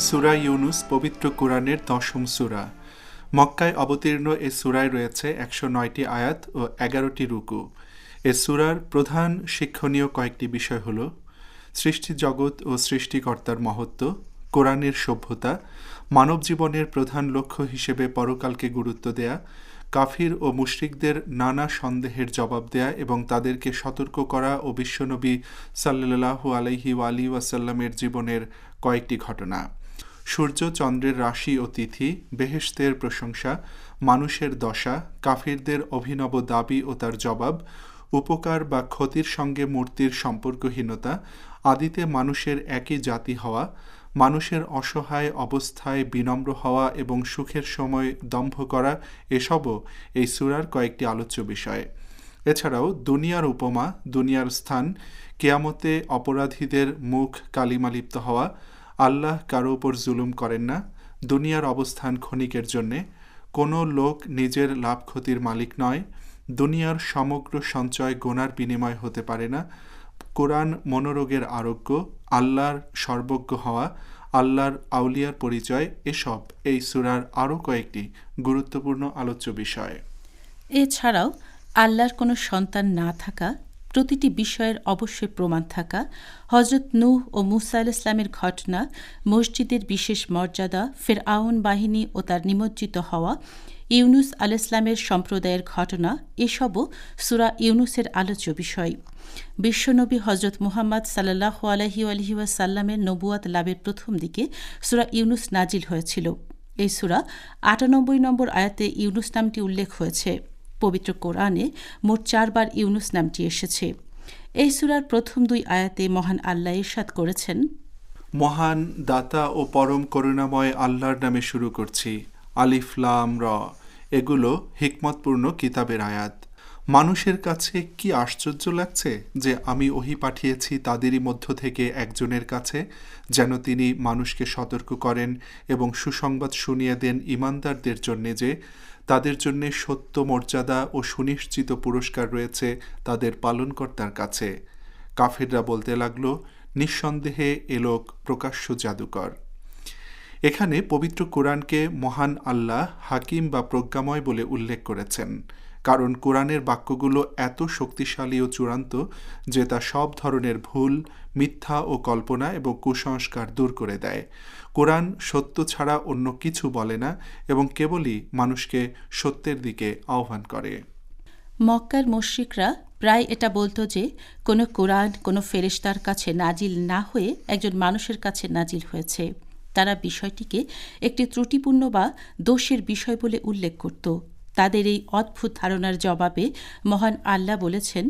সূরা ইউনুস পবিত্র কোরআনের 10ম সূরা। মক্কায় অবতীর্ণ এ সূরায় রয়েছে 109টি আয়াত ও 11টি রুকু। এ সূরার প্রধান শিক্ষণীয় কয়েকটি বিষয় হল সৃষ্টি জগৎ ও সৃষ্টিকর্তার মহত্ব, কোরআনের সভ্যতা, মানব জীবনের প্রধান লক্ষ্য হিসেবে পরকালকে গুরুত্ব দেয়া, কাফির ও মুশরিকদের নানা সন্দেহের জবাব দেয়া এবং তাদেরকে সতর্ক করা ও বিশ্বনবী সাল্লাল্লাহু আলাইহি ওয়াসাল্লামের জীবনের কয়েকটি ঘটনা। সূর্য চন্দ্রের রাশি ও তিথি, বেহেশতের প্রশংসা, মানুষের দশা, কাফিরদের অভিনব দাবি ও তার জবাব, উপকার বা ক্ষতির সঙ্গে মূর্তির সম্পর্কহীনতা, আদিতে মানুষের একই জাতি হওয়া, মানুষের অসহায় অবস্থায় বিনম্র হওয়া এবং সুখের সময় দম্ভ করা, এসবও এই সূরার কয়েকটি আলোচ্য বিষয়। এছাড়াও দুনিয়ার উপমা, দুনিয়ার স্থান, কিয়ামতে অপরাধীদের মুখ কালিমালিপ্ত হওয়া, আল্লাহ কারো উপর জুলুম করেন না, দুনিয়ার অবস্থান ক্ষণিকের জন্যে, কোনো লোক নিজের লাভ ক্ষতির মালিক নয়, দুনিয়ার সমগ্র সঞ্চয় গোনার বিনিময় হতে পারে না, কোরআন মনোরোগের আরোগ্য, আল্লাহর সর্বজ্ঞ হওয়া, আল্লাহর আউলিয়ার পরিচয়, এসব এই সূরার আরও কয়েকটি গুরুত্বপূর্ণ আলোচ্য বিষয়। এছাড়াও আল্লাহর কোনো সন্তান না থাকা, প্রতিটি বিষয়ের অবশ্যই প্রমাণ থাকা, হজরত নূহ ও মূসা আলাইহিস সালামের ঘটনা, মসজিদের বিশেষ মর্যাদা, ফিরআউন বাহিনী ও তার নিমজ্জিত হওয়া, ইউনুস আলাইহিস সালামের সম্প্রদায়ের ঘটনা, এসবও সূরা ইউনুসের আলোচ্য বিষয়। বিশ্বনবী হজরত মুহাম্মদ সাল্লাল্লাহু আলাইহি ওয়াসাল্লামের নবুয়াত লাভের প্রথম দিকে সূরা ইউনুস নাজিল হয়েছিল। এই সূরা ৯৮ নম্বর আয়াতে ইউনুস নামটি উল্লেখ হয়েছে। পবিত্র কোরআনে মোট 4 বার ইউনুস নামটি এসেছে। এই সূরার প্রথম 2 আয়াতে মহান আল্লাহ ইরশাদ করেছেন, মহান দাতা ও পরম করুণাময় আল্লাহর নামে শুরু করছি, আলিফ লাম র। এগুলো হিকমতপূর্ণ কিতাবের আয়াত। মানুষের কাছে কি আশ্চর্য লাগছে যে আমি ওহী পাঠিয়েছি তাদেরই মধ্য থেকে একজনের কাছে, যেন তিনি মানুষকে সতর্ক করেন এবং সুসংবাদ শুনিয়ে দেন ঈমানদারদের জন্যে যে তাদের জন্যে সত্য মর্যাদা ও সুনিশ্চিত পুরস্কার রয়েছে তাদের পালনকর্তার কাছে। কাফিররা বলতে লাগলো, নিঃসন্দেহে এ লোক প্রকাশ্য জাদুকর। এখানে পবিত্র কোরআনকে মহান আল্লাহ হাকিম বা প্রজ্ঞাময় বলে উল্লেখ করেছেন, কারণ কোরআনের বাক্যগুলো এত শক্তিশালী ও চূড়ান্ত যে তা সব ধরনের ভুল, মিথ্যা ও কল্পনা এবং কুসংস্কার দূর করে দেয়। কোরআন সত্য ছাড়া অন্য কিছু বলে না এবং কেবলই মানুষকে সত্যের দিকে আহ্বান করে। মক্কার মুশরিকরা প্রায় এটা বলতো যে কোনো কোরআন কোনো ফেরেশতার কাছে নাজিল না হয়ে একজন মানুষের কাছে নাজিল হয়েছে। তারা বিষয়টিকে একটি ত্রুটিপূর্ণ বা দোষের বিষয় বলে উল্লেখ করত। তাদের এই অদ্ভুত ধারণার জবাবে মহান আল্লাহ বলেছেন,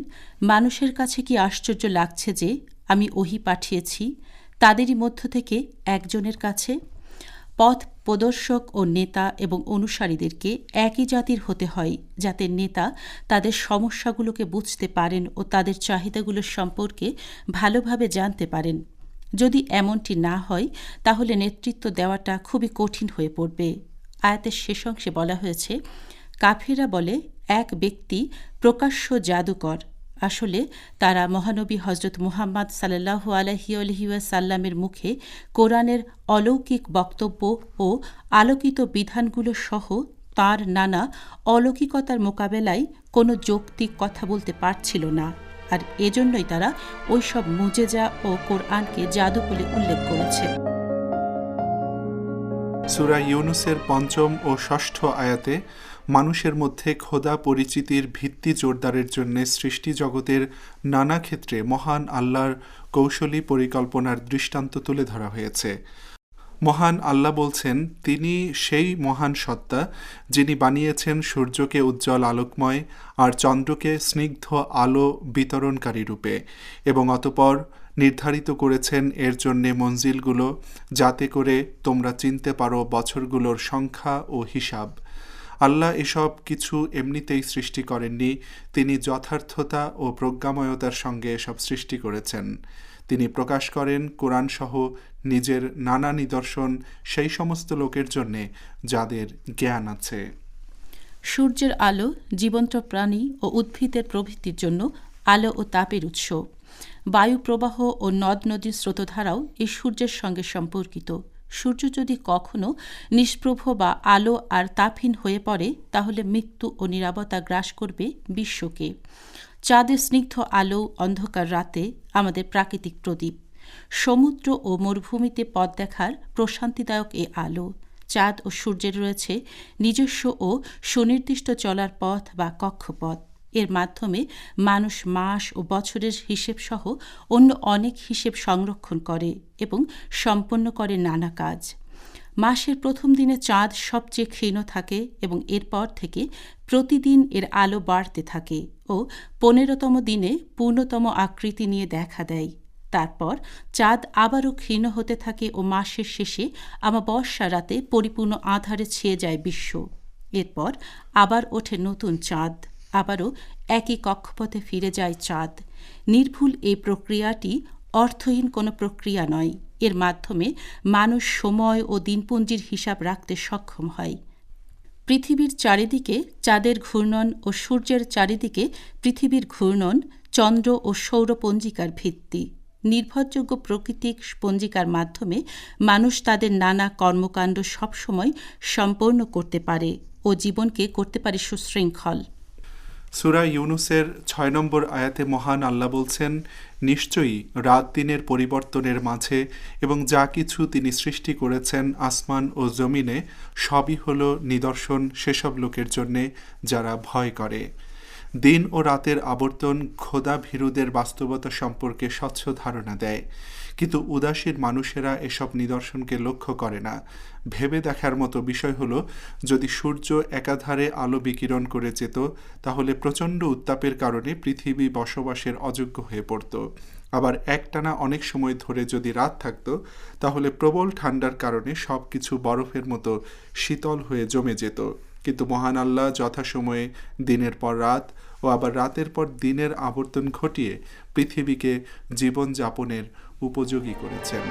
মানুষের কাছে কি আশ্চর্য লাগছে যে আমি ওহী পাঠিয়েছি তাদেরই মধ্য থেকে একজনের কাছে। পথ প্রদর্শক ও নেতা এবং অনুসারীদেরকে একই জাতির হতে হয়, যাতে নেতা তাদের সমস্যাগুলোকে বুঝতে পারেন ও তাদের চাহিদাগুলো সম্পর্কে ভালোভাবে জানতে পারেন। যদি এমনটি না হয় তাহলে নেতৃত্ব দেওয়াটা খুবই কঠিন হয়ে পড়বে। আয়াতের শেষ অংশে বলা হয়েছে, কাফিররা বলে এক ব্যক্তি প্রকাশ্য জাদুকর। আসলে তারা মহানবী হজরত মুহাম্মদ সাল্লাল্লাহু আলাইহি ওয়াসাল্লামের মুখে কোরআনের অলৌকিক বক্তব্য ও আলোকিত বিধানগুলো সহ তার নানা অলৌকিকতার মোকাবেলায় কোনো যৌক্তিক কথা বলতে পারছিল না, আর এজন্যই তারা ওইসব মুজেজা ও কোরআনকে জাদু বলে উল্লেখ করেছে। সূরা ইউনুসের ৫ম ও ৬ষ্ঠ আয়াতে মানুষের মধ্যে খোদা পরিচিতির ভিত্তি জোরদারের জন্য সৃষ্টি জগতের নানা ক্ষেত্রে মহান আল্লাহর কৌশলী পরিকল্পনার দৃষ্টান্ত তুলে ধরা হয়েছে। মহান আল্লাহ বলছেন, তিনি সেই মহান সত্তা যিনি বানিয়েছেন সূর্যকে উজ্জ্বল আলোকময় আর চন্দ্রকে স্নিগ্ধ আলো বিতরণকারী রূপে, এবং অতঃপর নির্ধারিত করেছেন এর জন্যে মঞ্জিলগুলো, যাতে করে তোমরা চিনতে পারো বছরগুলোর সংখ্যা ও হিসাব। আল্লাহ এসব কিছু এমনিতেই সৃষ্টি করেননি, তিনি যথার্থতা ও প্রজ্ঞাময়তার সঙ্গে এসব সৃষ্টি করেছেন। তিনি প্রকাশ করেন কোরআনসহ নিজের নানা নিদর্শন সেই সমস্ত লোকের জন্যে যাদের জ্ঞান আছে। সূর্যের আলো জীবন্ত প্রাণী ও উদ্ভিদের প্রভৃতির জন্য আলো ও তাপের উৎস। বায়ু প্রবাহ ও নদ নদীর স্রোতধারাও এই সূর্যের সঙ্গে সম্পর্কিত। সূর্য যদি কখনো নিষ্প্রভ বা আলো আর তাপহীন হয়ে পড়ে, তাহলে মৃত্যু ও নীরবতা গ্রাস করবে বিশ্বকে। চাঁদের স্নিগ্ধ আলো অন্ধকার রাতে আমাদের প্রাকৃতিক প্রদীপ। সমুদ্র ও মরুভূমিতে পথ দেখার প্রশান্তিদায়ক এ আলো। চাঁদ ও সূর্যের রয়েছে নিজস্ব ও সুনির্দিষ্ট চলার পথ বা কক্ষপথ। এর মাধ্যমে মানুষ মাস ও বছরের হিসেব সহ অন্য অনেক হিসেব সংরক্ষণ করে এবং সম্পন্ন করে নানা কাজ। মাসের প্রথম দিনে চাঁদ সবচেয়ে ক্ষীণ থাকে এবং এরপর থেকে প্রতিদিন এর আলো বাড়তে থাকে ও 15তম দিনে পূর্ণতম আকৃতি নিয়ে দেখা দেয়। তারপর চাঁদ আবারও ক্ষীণ হতে থাকে ও মাসের শেষে অমাবস্যা রাতে পরিপূর্ণ আঁধারে ছেয়ে যায় বিশ্ব। এরপর আবার ওঠে নতুন চাঁদ, আবারও একই কক্ষপথে ফিরে যায় চাঁদ। নির্ভুল এই প্রক্রিয়াটি অর্থহীন কোনো প্রক্রিয়া নয়। এর মাধ্যমে মানুষ সময় ও দিনপুঞ্জির হিসাব রাখতে সক্ষম হয়। পৃথিবীর চারিদিকে চাঁদের ঘূর্ণন ও সূর্যের চারিদিকে পৃথিবীর ঘূর্ণন চন্দ্র ও সৌরপঞ্জিকার ভিত্তি। নির্ভরযোগ্য প্রাকৃতিক পঞ্জিকার মাধ্যমে মানুষ তাদের নানা কর্মকাণ্ড সবসময় সম্পন্ন করতে পারে ও জীবনকে করতে পারে সুশৃঙ্খল। সূরা ইউনুসের 6 নম্বর আয়াতে মহান আল্লাহ বলছেন, নিশ্চয়ই রাত দিনের পরিবর্তনের মাঝে এবং যা কিছু তিনি সৃষ্টি করেছেন আসমান ও জমিনে সবই হল নিদর্শন সেসব লোকের জন্যে যারা ভয় করে। দিন ও রাতের আবর্তন খোদা ভীরুদের বাস্তবতা সম্পর্কে স্বচ্ছ ধারণা দেয়, কিন্তু উদাসীন মানুষেরা এসব নিদর্শনকে লক্ষ্য করে না। ভেবে দেখার মতো বিষয় হলো, যদি সূর্য একাধারে আলো বিকিরণ করে যেত, তাহলে প্রচণ্ড উত্তাপের কারণে পৃথিবী বসবাসের অযোগ্য হয়ে পড়ত। আবার একটানা অনেক সময় ধরে যদি রাত থাকতো, তাহলে প্রবল ঠান্ডার কারণে সব কিছু বরফের মতো শীতল হয়ে জমে যেত। কিন্তু মহান আল্লাহ যথাসময়ে দিনের পর রাত ও আবার রাতের পর দিনের আবর্তন ঘটিয়ে পৃথিবীকে জীবনযাপনের উপযোগী করেছেন।